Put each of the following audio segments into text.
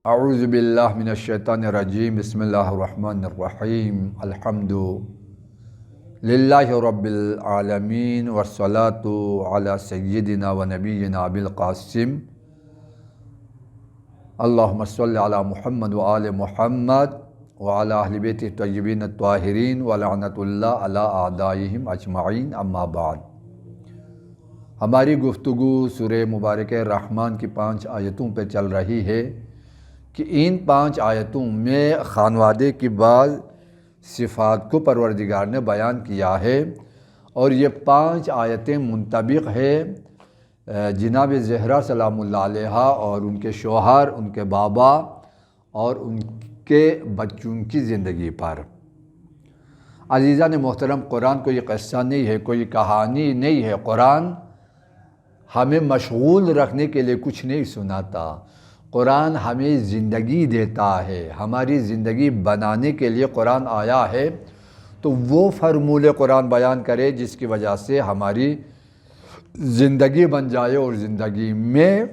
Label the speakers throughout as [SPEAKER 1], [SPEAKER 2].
[SPEAKER 1] اعوذ باللہ من الشیطان الرجیم بسم اللہ الرحمن الرحیم الحمد للہ رب العالمین والصلاة علی سیدنا و نبینا بالقاسم اللہم صلی علی محمد و آل محمد وعلی اہل بیت الطیبین الطاہرین ولعنت اللہ علی اعدائہم اجمعین اما بعد۔ ہماری گفتگو سورہ مبارکہ رحمان کی 5 آیتوں پہ چل رہی ہے کہ ان 5 آیتوں میں خانوادے کی بعض صفات کو پروردگار نے بیان کیا ہے، اور یہ 5 آیتیں منطبق ہے جناب زہرا سلام اللہ علیہا اور ان کے شوہر، ان کے بابا اور ان کے بچوں کی زندگی پر۔ عزیزان محترم، قرآن کوئی قصہ نہیں ہے، کوئی کہانی نہیں ہے۔ قرآن ہمیں مشغول رکھنے کے لیے کچھ نہیں سناتا، قرآن ہمیں زندگی دیتا ہے۔ ہماری زندگی بنانے کے لیے قرآن آیا ہے، تو وہ فرمول قرآن بیان کرے جس کی وجہ سے ہماری زندگی بن جائے اور زندگی میں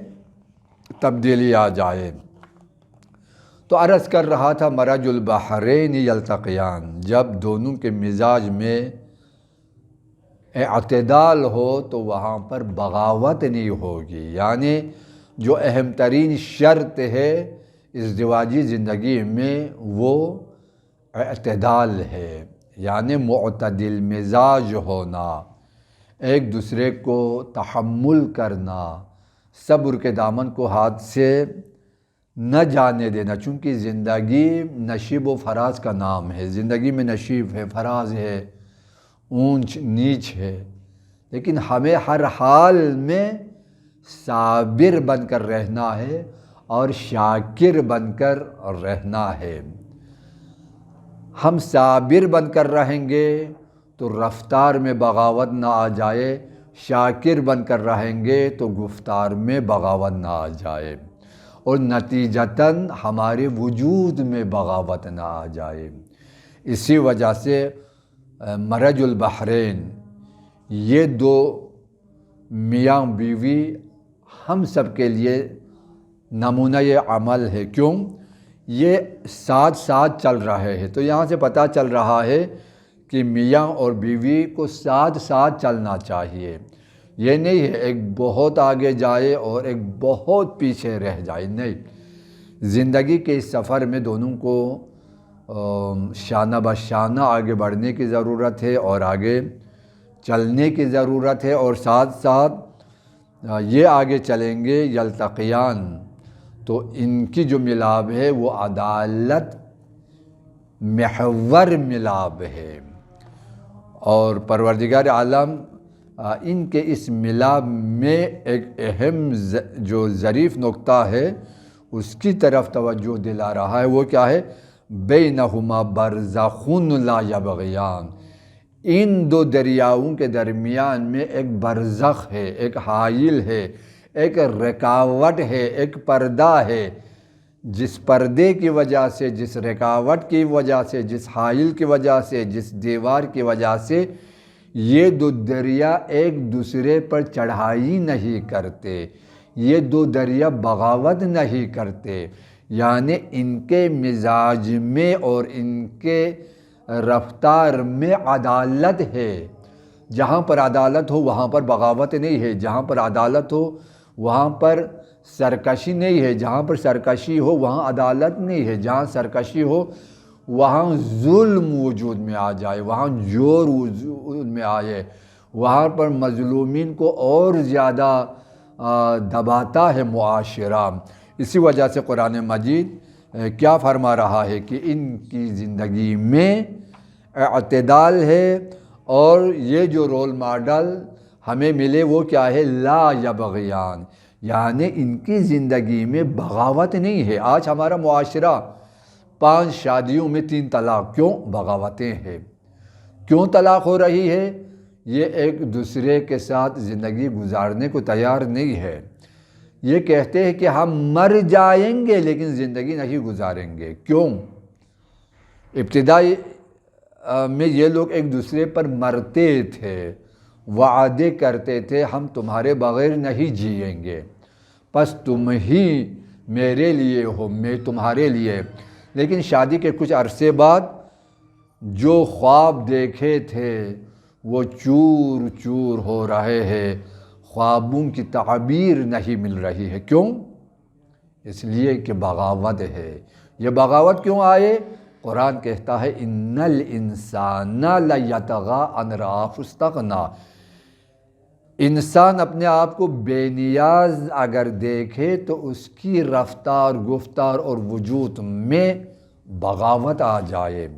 [SPEAKER 1] تبدیلی آ جائے۔ تو عرض کر رہا تھا مرج البحرین یلتقیان، جب دونوں کے مزاج میں اعتدال ہو تو وہاں پر بغاوت نہیں ہوگی، یعنی جو اہم ترین شرط ہے ازدواجی زندگی میں وہ اعتدال ہے، یعنی معتدل مزاج ہونا، ایک دوسرے کو تحمل کرنا، صبر کے دامن کو ہاتھ سے نہ جانے دینا، چونکہ زندگی نشیب و فراز کا نام ہے۔ زندگی میں نشیب ہے، فراز ہے، اونچ نیچ ہے، لیکن ہمیں ہر حال میں صابر بن کر رہنا ہے اور شاکر بن کر رہنا ہے۔ ہم صابر بن کر رہیں گے تو رفتار میں بغاوت نہ آ جائے، شاکر بن کر رہیں گے تو گفتار میں بغاوت نہ آ جائے، اور نتیجتاً ہمارے وجود میں بغاوت نہ آ جائے۔ اسی وجہ سے مرج البحرین، یہ 2 میاں بیوی ہم سب کے لیے نمونہ عمل ہے۔ کیوں؟ یہ ساتھ ساتھ چل رہے ہیں، تو یہاں سے پتہ چل رہا ہے کہ میاں اور بیوی کو ساتھ ساتھ چلنا چاہیے۔ یہ نہیں ہے ایک بہت آگے جائے اور ایک بہت پیچھے رہ جائے، نہیں۔ زندگی کے اس سفر میں دونوں کو شانہ بہ شانہ آگے بڑھنے کی ضرورت ہے اور آگے چلنے کی ضرورت ہے، اور ساتھ ساتھ یہ آگے چلیں گے یلتقیان، تو ان کی جو ملاب ہے وہ عدالت محور ملاب ہے، اور پروردگار عالم ان کے اس ملاب میں ایک اہم جو ظریف نقطہ ہے اس کی طرف توجہ دلا رہا ہے۔ وہ کیا ہے؟ بینہما برزخ لا یبغیان، ان 2 دریاؤں کے درمیان میں ایک برزخ ہے، ایک حائل ہے، ایک رکاوٹ ہے، ایک پردہ ہے، جس پردے کی وجہ سے، جس رکاوٹ کی وجہ سے، جس حائل کی وجہ سے، جس دیوار کی وجہ سے یہ 2 دریا ایک دوسرے پر چڑھائی نہیں کرتے، یہ 2 دریا بغاوت نہیں کرتے، یعنی ان کے مزاج میں اور ان کے رفتار میں عدالت ہے۔ جہاں پر عدالت ہو وہاں پر بغاوت نہیں ہے، جہاں پر عدالت ہو وہاں پر سرکشی نہیں ہے، جہاں پر سرکشی ہو وہاں عدالت نہیں ہے، جہاں سرکشی ہو وہاں ظلم وجود میں آ جائے، وہاں جور وجود میں آئے، وہاں پر مظلومین کو اور زیادہ دباتا ہے معاشرہ۔ اسی وجہ سے قرآن مجید کیا فرما رہا ہے کہ ان کی زندگی میں اعتدال ہے، اور یہ جو رول ماڈل ہمیں ملے وہ کیا ہے؟ لا یبغیان، یعنی ان کی زندگی میں بغاوت نہیں ہے۔ آج ہمارا معاشرہ 5 شادیوں میں 3 طلاق، کیوں؟ بغاوتیں ہیں۔ کیوں طلاق ہو رہی ہے؟ یہ ایک دوسرے کے ساتھ زندگی گزارنے کو تیار نہیں ہے، یہ کہتے ہیں کہ ہم مر جائیں گے لیکن زندگی نہیں گزاریں گے۔ کیوں؟ ابتدائی میں یہ لوگ ایک دوسرے پر مرتے تھے، وعدے کرتے تھے ہم تمہارے بغیر نہیں جئیں گے، پس تم ہی میرے لیے ہو، میں تمہارے لیے۔ لیکن شادی کے کچھ عرصے بعد جو خواب دیکھے تھے وہ چور چور ہو رہے ہیں، خوابوں کی تعبیر نہیں مل رہی ہے۔ کیوں؟ اس لیے کہ بغاوت ہے۔ یہ بغاوت کیوں آئے؟ قرآن کہتا ہے ان الانسان لیطغی ان رآہ استغنی، انسان اپنے آپ کو بے نیاز اگر دیکھے تو اس کی رفتار، گفتار اور وجود میں بغاوت آ جائے۔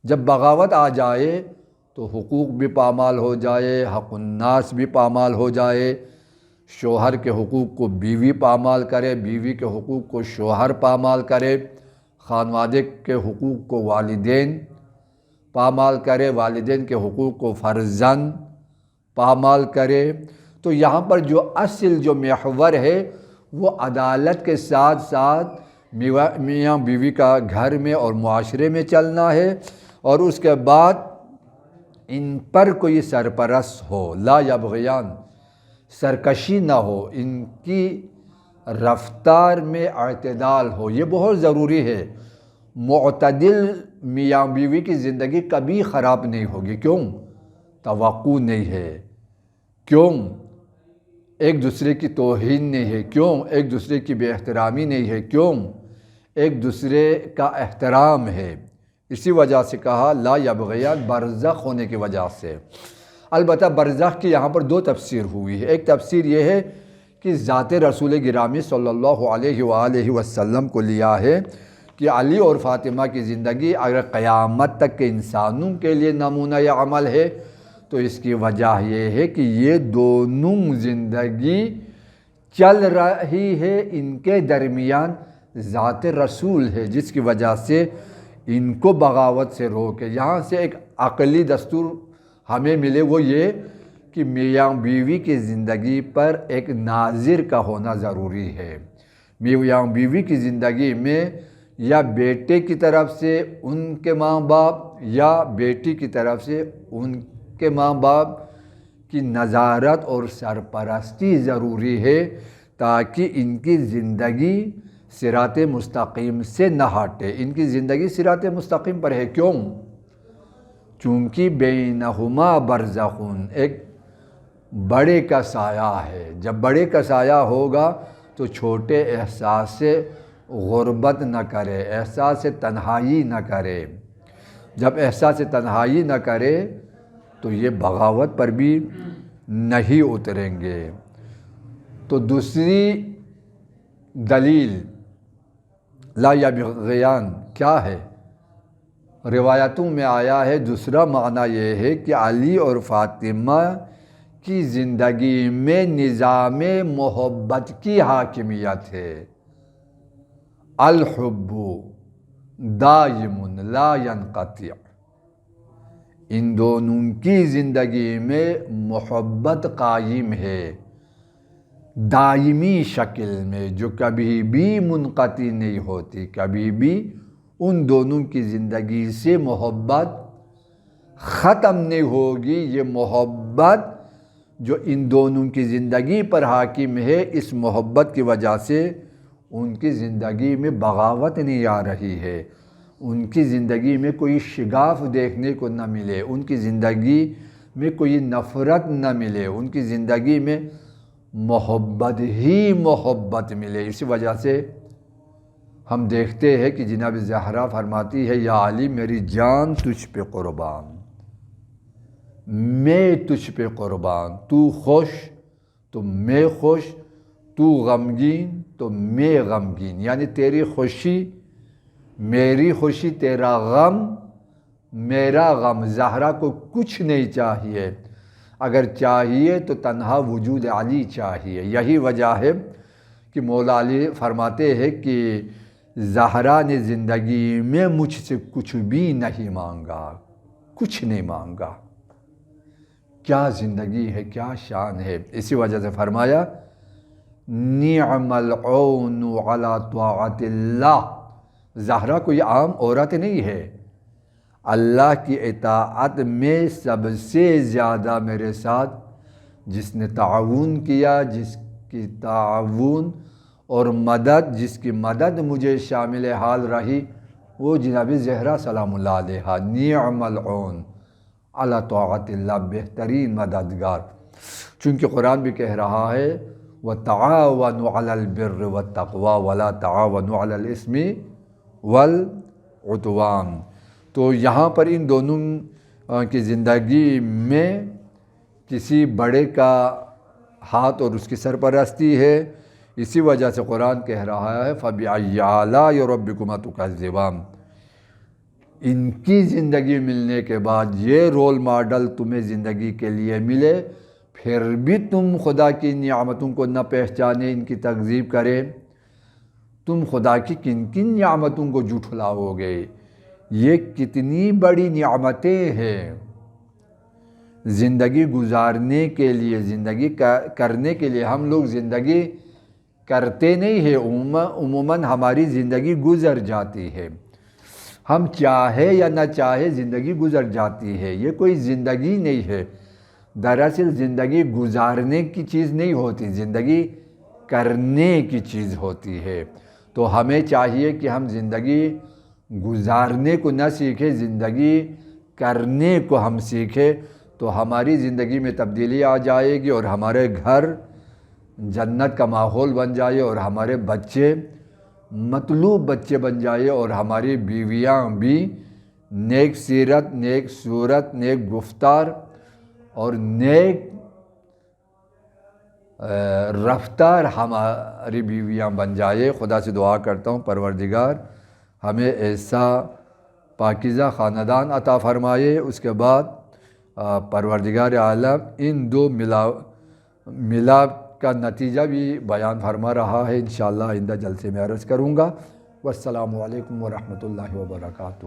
[SPEAKER 1] جب بغاوت آ جائے تو حقوق بھی پامال ہو جائے، حق الناس بھی پامال ہو جائے، شوہر کے حقوق کو بیوی پامال کرے، بیوی کے حقوق کو شوہر پامال کرے، خانوادے کے حقوق کو والدین پامال کرے، والدین کے حقوق کو فرزند پامال کرے۔ تو یہاں پر جو اصل جو محور ہے وہ عدالت کے ساتھ ساتھ میاں بیوی کا گھر میں اور معاشرے میں چلنا ہے، اور اس کے بعد ان پر کوئی سرپرست ہو، لا یبغیان، سرکشی نہ ہو، ان کی رفتار میں اعتدال ہو، یہ بہت ضروری ہے۔ معتدل میاں بیوی کی زندگی کبھی خراب نہیں ہوگی۔ کیوں؟ توقع نہیں ہے۔ کیوں؟ ایک دوسرے کی توہین نہیں ہے۔ کیوں؟ ایک دوسرے کی بے احترامی نہیں ہے۔ کیوں؟ ایک دوسرے کا احترام ہے۔ اسی وجہ سے کہا لا یبغیان، برزخ ہونے کی وجہ سے۔ البتہ برزخ کی یہاں پر دو تفسیر ہوئی ہے۔ ایک تفسیر یہ ہے کہ ذات رسول گرامی صلی اللہ علیہ وآلہ وسلم کو لیا ہے کہ علی اور فاطمہ کی زندگی اگر قیامت تک کے انسانوں کے لیے نمونہ عمل ہے تو اس کی وجہ یہ ہے کہ یہ دونوں زندگی چل رہی ہے، ان کے درمیان ذات رسول ہے، جس کی وجہ سے ان کو بغاوت سے روکے۔ یہاں سے ایک عقلی دستور ہمیں ملے، وہ یہ کہ میاں بیوی کی زندگی پر ایک ناظر کا ہونا ضروری ہے۔ میاں بیوی کی زندگی میں یا بیٹے کی طرف سے ان کے ماں باپ یا بیٹی کی طرف سے ان کے ماں باپ کی نظارت اور سرپرستی ضروری ہے، تاکہ ان کی زندگی صراط مستقیم سے نہ ہٹے۔ ان کی زندگی صراط مستقیم پر ہے۔ کیوں؟ چونکہ بینہما برزخون، ایک بڑے کا سایہ ہے۔ جب بڑے کا سایہ ہوگا تو چھوٹے احساس غربت نہ کرے، احساس تنہائی نہ کرے۔ جب احساس تنہائی نہ کرے تو یہ بغاوت پر بھی نہیں اتریں گے۔ تو دوسری دلیل لا یبغیان کیا ہے؟ روایتوں میں آیا ہے، دوسرا معنی یہ ہے کہ علی اور فاطمہ کی زندگی میں نظام محبت کی حاکمیت ہے۔ الحب دائم لا ينقطع، ان دونوں کی زندگی میں محبت قائم ہے دائمی شکل میں، جو کبھی بھی منقطع نہیں ہوتی۔ کبھی بھی ان دونوں کی زندگی سے محبت ختم نہیں ہوگی۔ یہ محبت جو ان دونوں کی زندگی پر حاکم ہے، اس محبت کی وجہ سے ان کی زندگی میں بغاوت نہیں آ رہی ہے، ان کی زندگی میں کوئی شگاف دیکھنے کو نہ ملے، ان کی زندگی میں کوئی نفرت نہ ملے، ان کی زندگی میں محبت ہی محبت ملے۔ اسی وجہ سے ہم دیکھتے ہیں کہ جناب زہرا فرماتی ہے یا علی میری جان تجھ پہ قربان، میں تجھ پہ قربان، تو خوش تو میں خوش، تو غمگین تو میں غمگین، یعنی تیری خوشی میری خوشی، تیرا غم میرا غم۔ زہرا کو کچھ نہیں چاہیے، اگر چاہیے تو تنہا وجود علی چاہیے۔ یہی وجہ ہے کہ مولا علی فرماتے ہیں کہ زہرا نے زندگی میں مجھ سے کچھ بھی نہیں مانگا، کچھ نہیں مانگا۔ کیا زندگی ہے، کیا شان ہے! اسی وجہ سے فرمایا نعم العون علی طاعت اللہ، زہرا کوئی عام عورت نہیں ہے، اللہ کی اطاعت میں سب سے زیادہ میرے ساتھ جس نے تعاون کیا، جس کی تعاون اور مدد جس کی مدد مجھے شامل حال رہی وہ جناب زہرا سلام اللہ علیہا، نعم العون علی طاعت اللہ، بہترین مددگار۔ چونکہ قرآن بھی کہہ رہا ہے وَتَعَاوَنُوا عَلَى الْبِرِّ وَالتَّقْوَى وَلَا تَعَاوَنُوا عَلَى الْإِثْمِ وَالْعُدْوَانِ۔ تو یہاں پر ان دونوں کی زندگی میں کسی بڑے کا ہاتھ اور اس کی سرپرستی ہے، اسی وجہ سے قرآن کہہ رہا ہے فَبِأَيِّ آلَاءِ رَبِّكُمَا تُكَذِّبَانِ۔ ان کی زندگی ملنے کے بعد یہ رول ماڈل تمہیں زندگی کے لیے ملے، پھر بھی تم خدا کی نعمتوں کو نہ پہچانے، ان کی تکذیب کرے، تم خدا کی کن کن نعمتوں کو جھٹلاؤ گے؟ یہ کتنی بڑی نعمتیں ہیں زندگی گزارنے کے لیے، زندگی کرنے کے لیے۔ ہم لوگ زندگی کرتے نہیں ہیں، عموماً ہماری زندگی گزر جاتی ہے، ہم چاہے یا نہ چاہے زندگی گزر جاتی ہے۔ یہ کوئی زندگی نہیں ہے، دراصل زندگی گزارنے کی چیز نہیں ہوتی، زندگی کرنے کی چیز ہوتی ہے۔ تو ہمیں چاہیے کہ ہم زندگی گزارنے کو نہ سیکھیں، زندگی کرنے کو ہم سیکھیں، تو ہماری زندگی میں تبدیلی آ جائے گی اور ہمارے گھر جنت کا ماحول بن جائے اور ہمارے بچے مطلوب بچے بن جائے اور ہماری بیویاں بھی نیک سیرت، نیک صورت، نیک گفتار اور نیک رفتار ہماری بیویاں بن جائے۔ خدا سے دعا کرتا ہوں پروردگار ہمیں ایسا پاکیزہ خاندان عطا فرمائے۔ اس کے بعد پروردگار عالم ان دو ملاپ کا نتیجہ بھی بیان فرما رہا ہے، انشاءاللہ آئندہ جلسے میں عرض کروں گا۔ والسلام علیکم ورحمۃ اللہ وبرکاتہ۔